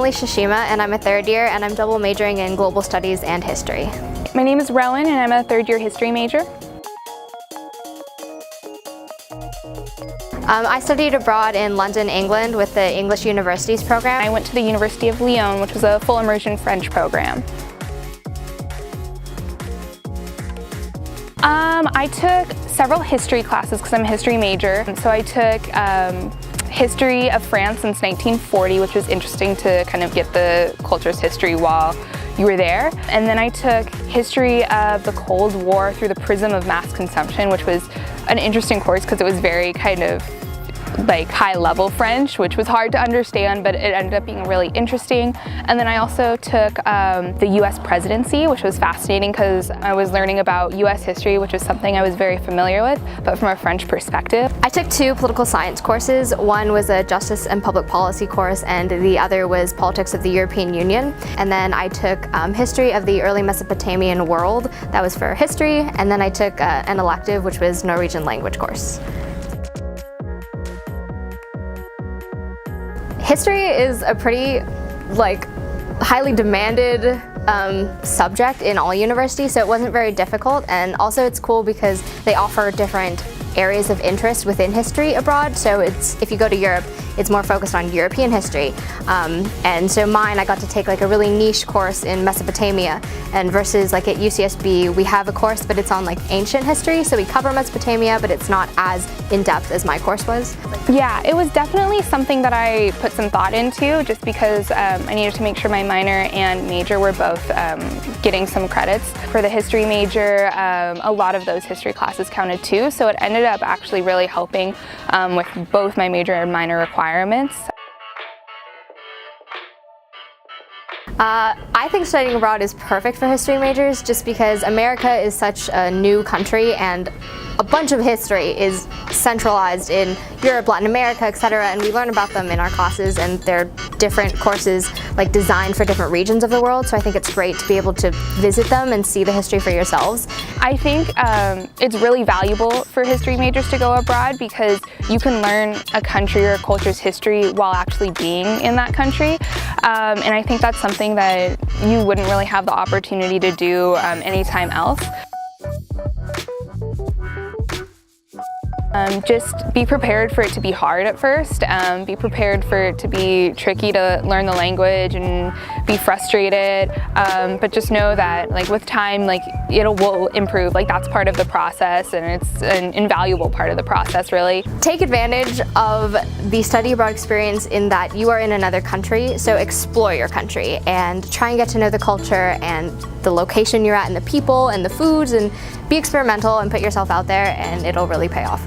Alicia Shima, and I'm a third year, and I'm double majoring in global studies and history. My name is Rowan, and I'm a third year history major. I studied abroad in London, England with the English Universities program. I went to the University of Lyon, which was a full immersion French program. I took several history classes because I'm a history major. So I took history of France since 1940, which was interesting to kind of get the culture's history while you were there. And then I took history of the Cold War through the prism of mass consumption, which was an interesting course because it was very kind of like high-level French, which was hard to understand, but it ended up being really interesting. And then I also took the US presidency, which was fascinating because I was learning about US history, which is something I was very familiar with, but from a French perspective. I took two political science courses. One was a justice and public policy course, and the other was politics of the European Union. And then I took history of the early Mesopotamian world. That was for history. And then I took an elective, which was Norwegian language course. History is a pretty highly demanded subject in all universities, so it wasn't very difficult, and also it's cool because they offer different areas of interest within history abroad. So if you go to Europe, it's more focused on European history, and so mine, I got to take like a really niche course in Mesopotamia, and versus like at UCSB we have a course but it's on like ancient history, so we cover Mesopotamia but it's not as in-depth as my course was. Yeah, it was definitely something that I put some thought into just because I needed to make sure my minor and major were both getting some credits. For the history major, a lot of those history classes counted too, so it ended up actually really helping with both my major and minor requirements. I think studying abroad is perfect for history majors just because America is such a new country and a bunch of history is centralized in Europe, Latin America, etc., and we learn about them in our classes, and they're different courses like designed for different regions of the world, so I think it's great to be able to visit them and see the history for yourselves. I think it's really valuable for history majors to go abroad because you can learn a country or a culture's history while actually being in that country, and I think that's something that you wouldn't really have the opportunity to do anytime else. Just be prepared for it to be hard at first, be prepared for it to be tricky to learn the language and be frustrated, but just know that with time it will improve. That's part of the process, and it's an invaluable part of the process, really. Take advantage of the study abroad experience in that you are in another country, so explore your country and try and get to know the culture and the location you're at and the people and the foods, and be experimental and put yourself out there, and it'll really pay off.